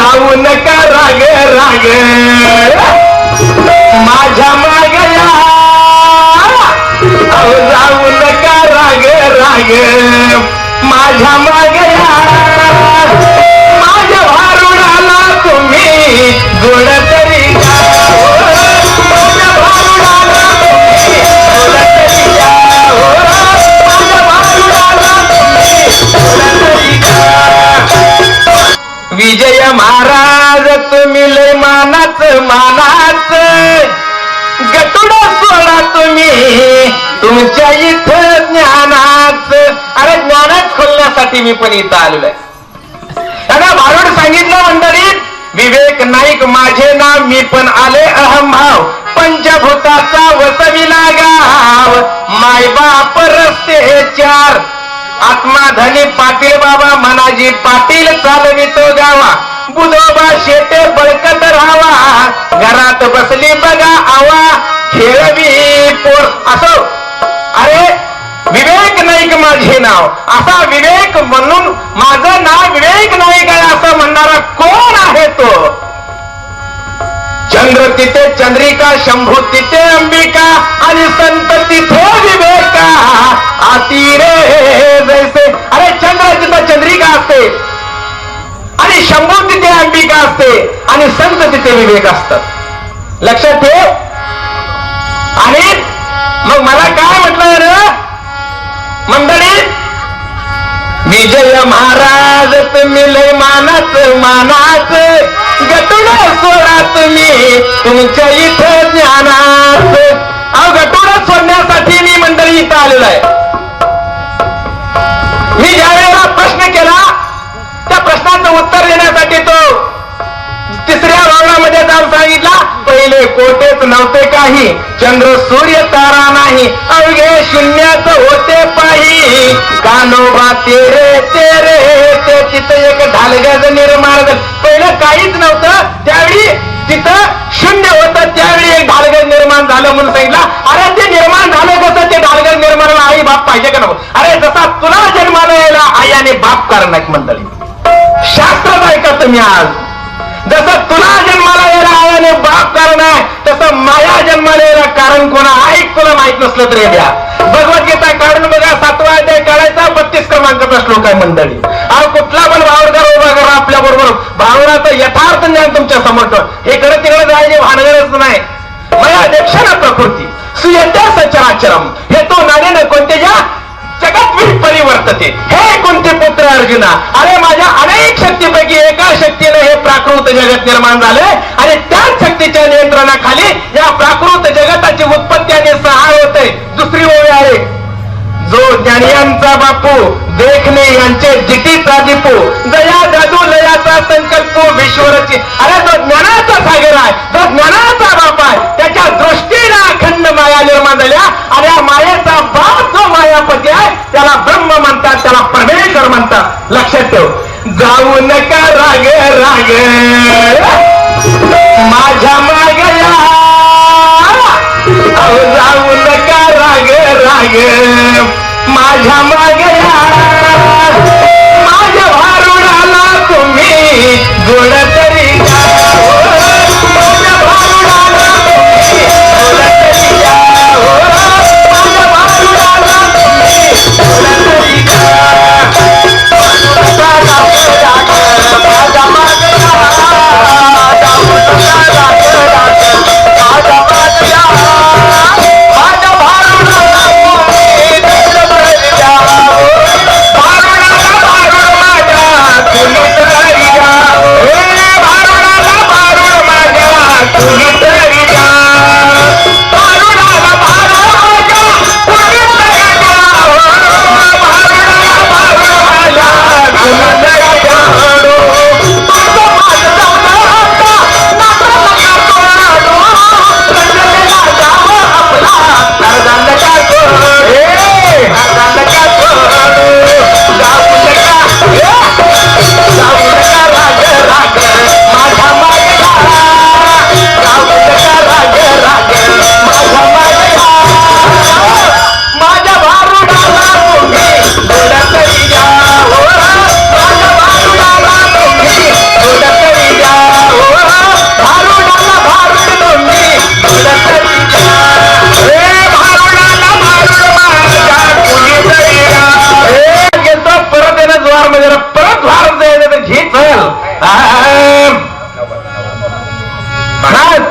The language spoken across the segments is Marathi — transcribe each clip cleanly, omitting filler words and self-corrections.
जाऊ नका राग राग माझ्या मागया जाऊ नका राग राग माझ्या मागया माझ्या भारुडाला तुम्ही गोड तरी विजय महाराज तुम्ही लय मानाच मानाच गटुड सोडा तुम्ही तुमच्या इथं ज्ञानाच. अरे ज्ञानाच खोलण्यासाठी मी पण इथं आलेलो आहे. भारुड सांगितलं मंडळीत विवेक नाईक माझे नाव मी पण आले अहमभाव पंचभूताचा वसविला गाव मायबाप रस्ते चार आत्माधनी पाटील बाबा मनाजी पाटील चालवितो गावा बुधोबा शेटे बळकत राहावा घरात बसली बघा आवा खेळवी पोर असो. अरे विवेक नाईक माझे नाव असा विवेक म्हणून माझं नाव विवेक नाईक आहे असं म्हणणारा कोण आहे तो. चंद्र तिथे चंद्रिका शंभू तिथे अंबिका आणि संत तिथे विवेका आतीरे जैसे. अरे चंद्र तिथे चंद्रिका असते आणि शंभू तिथे अंबिका असते आणि संत तिथे विवेक असतात. लक्षात ठेव. आणि मग मला काय म्हटलं रे मंडळी विजय महाराज तुम्ही लय मानाच मानाच गटुड सोडा तुम्ही तुमच्या इथं ज्ञानाच. अहो गटुड सोडण्यासाठी मी मंडळी इथं आलेलो आहे. मी ज्या वेळेला प्रश्न केला त्या प्रश्नाचं उत्तर देण्यासाठी तो तिसऱ्या भागामध्ये जाऊन सांगितला पहिले कोटेच नव्हते काही चंद्र सूर्य तारा नाही अवघे शून्याच होते पाही कानोबा तेरे तेरे ते तिथं एक ढालगज निर्माण झालं. पहिलं काहीच नव्हतं त्यावेळी तिथं शून्य होतं त्यावेळी एक ढालगज निर्माण झालं म्हणून सांगितलं. अरे ते निर्माण झालं कसं ते ढालगज निर्माणाला आई बाप पाहिजे का नको. अरे जसा तुला जन्माला यायला आई आणि बाप कारण आहे मंडळी. शास्त्रात ऐका तुम्ही आज जसं तुला जन्माला यायला आयाने बाप कारण आहे तसं माया जन्माला यायला कारण कोणा ऐक तुला माहित नसलं तरी द्या. भगवद्गीता काढून बघा 7वा अध्याय काढायचा 32 क्रमांकाचा श्लोक आहे मंडळी. अहो कुठला पण भावरदार उभा करा आपल्या बरोबर भावनाचं यथार्थ ज्ञान तुमच्या समोर हे कडे तिकडे जायची भानगरच नाही. मया देक्षण प्रकृती सुयत्या सचराचरम हे तो नाण्यानं कोणत्या जगत परिवर्तते हे कोणते पुत्र अर्जुना. अरे माझ्या अनेक शक्तीपैकी एका शक्तीने हे प्राकृत जगत निर्माण झाले आणि त्याच शक्तीच्या नियंत्रणाखाली या प्राकृत जगताची उत्पत्ती आणि सहाय होते. दुसरी ओळ आहे जो ज्ञानियांचा बापू देखणे यांचे जिटीचा दीपू दया जादू लयाचा संकल्प विश्वरची. अरे जो ज्ञानाचा सागर आहे जो ज्ञानाचा बाप आहे त्याच्या दृष्टीने अखंड माया निर्माण झाल्या आणि या मायेचा बाप जो मायापती आहे त्याला ब्रह्म म्हणतात त्याला परमेश्वर म्हणतात. लक्षात ठेव. जाऊ नका राग राग माझ्या मागया जाऊ नका राग राग माझ्या मागया माझ्या भारुडाला तुम्ही गोड तरी माझ्या भारुडाला तुम्ही गोड तरी माझ्या भारुडाला तुम्ही गोड तरी माझ्या मागया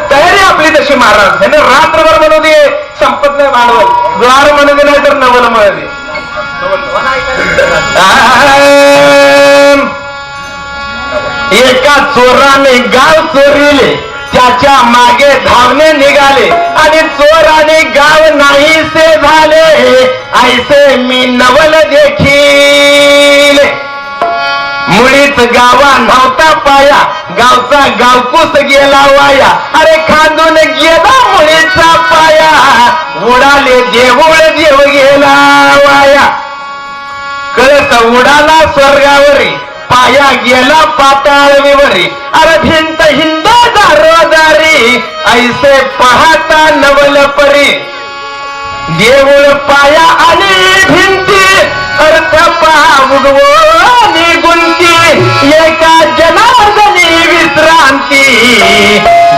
तयारी आपली तशी महाराज त्याने रात्रभर म्हणू दे संपत नाही भांडवल द्वार म्हणू दे नाही तर नवल म्हणू दे एका चोराने गाव चोरिले त्याच्या मागे धावणे निघाले आणि चोर आणि गाव नाहीसे झाले ऐसे मी नवल देखील मुळीच गावा नव्हता पाया गावचा गावकूस गेला वाया अरे खांदून गेला मुळीचा पाया उडाले देऊळ देव गेला वाया कळस उडाला स्वर्गावरी पाया गेला पाताळवीवरी अरे भिंत हिंद दारोदारी ऐसे पाहता नवल परी देऊळ पाया आणि भिंती अर्थ पावगवो गुंती एका जनार्दनी विश्रांती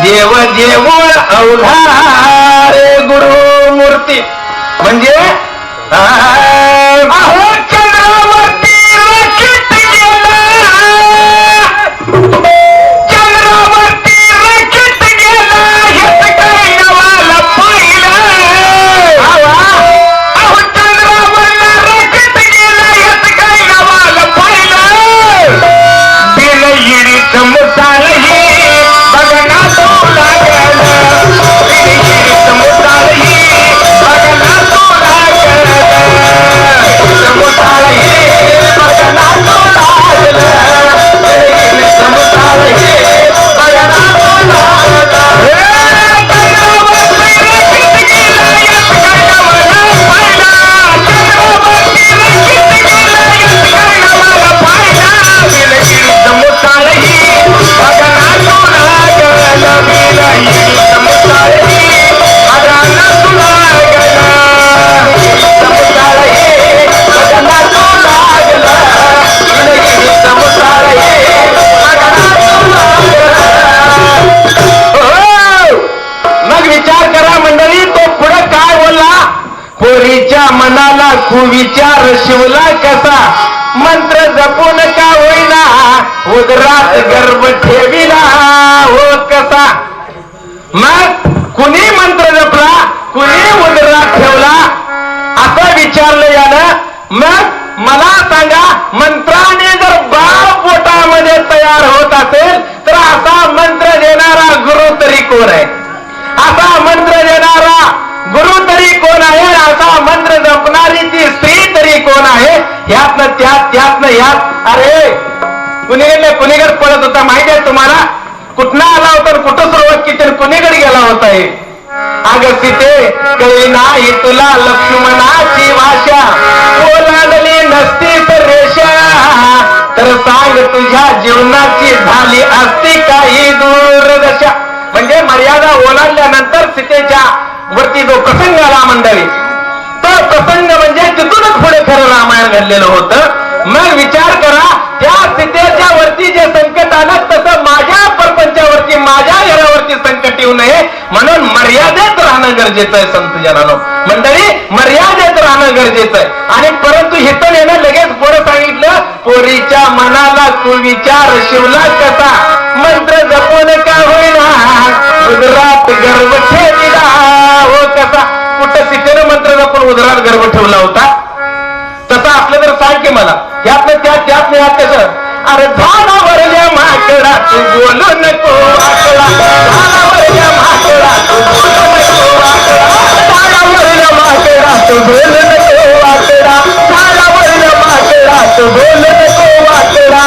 देव देऊळ अवघारे गुरु मूर्ती म्हणजे अहो चंद्रावरती रचित गेला चंद्रावरती रचित गेला हेच काही नवाला पाहिलं अहो चंद्रावरला रचित गेला हेच काही नवाला पाहिलं बिन इडीच मुसाळही बघना तो लागलं बिन इडीच मुसाळही बघना तो मनाला कुविचार शिवला कसा मंत्र जपून का होईना उदरात गर्भ ठेविला हो कसा मग कुणी मंत्र जपला कुणी उदरात ठेवला असं विचारलं यानं मग मला सांगा मंत्राने जर बाळ पोटामध्ये तयार होत असेल तर असा मंत्र देणारा गुरु तरी कोण आहे असा मंत्र देणारा गुरु तरी कोण आहे असा मंत्र जपणारी ती स्त्री तरी कोण आहे यातनं त्यातनं यात अरे कुणीकडे पडत होता माहिती आहे तुम्हाला कुठनं आला होता कुठं सुरुवात केली कुणीकडे गेला होता हे अग सीते कळली नाही तुला लक्ष्मणाची भाषा ओलांडली नसती तर रेषा तर सांग तुझ्या जीवनाची झाली असती काही दूरदशा म्हणजे मर्यादा ओलांडल्यानंतर सीतेच्या वरती जो प्रसंग आला मंडळी तो प्रसंग म्हणजे तिथूनच पुढे खरं रामायण घडलेलं होतं मग विचार करा त्या सीतेच्या वरती जे संकट आलं तसं माझ्या प्रपंचावरती माझ्या घरावरती संकट येऊ नये म्हणून मर्यादेत राहणं गरजेचं आहे संत जनानो मंडळी मर्यादेत राहणं गरजेचं आहे आणि परंतु हिथं नेणं लगेच पुढे सांगितलं पोरीच्या मनाला कुविचार शिवला कसा मंत्र जपून का होईना उदरात गर्भ ठेविला हो कसा कुठं सीतेनं मंत्र जपून उदरात गर्भ ठेवला होता तसं असलं तर सांग की मला यातनं त्यातनं यात कसं अरे झाडावरल्या माकडा तू बोलू नको आकडा झाडावरल्या माकडा तू बोलू नको आकडा झाडावरल्या माकडा तू बोलू नको आकडा झाडावरल्या माकडा तू बोलू नको आकडा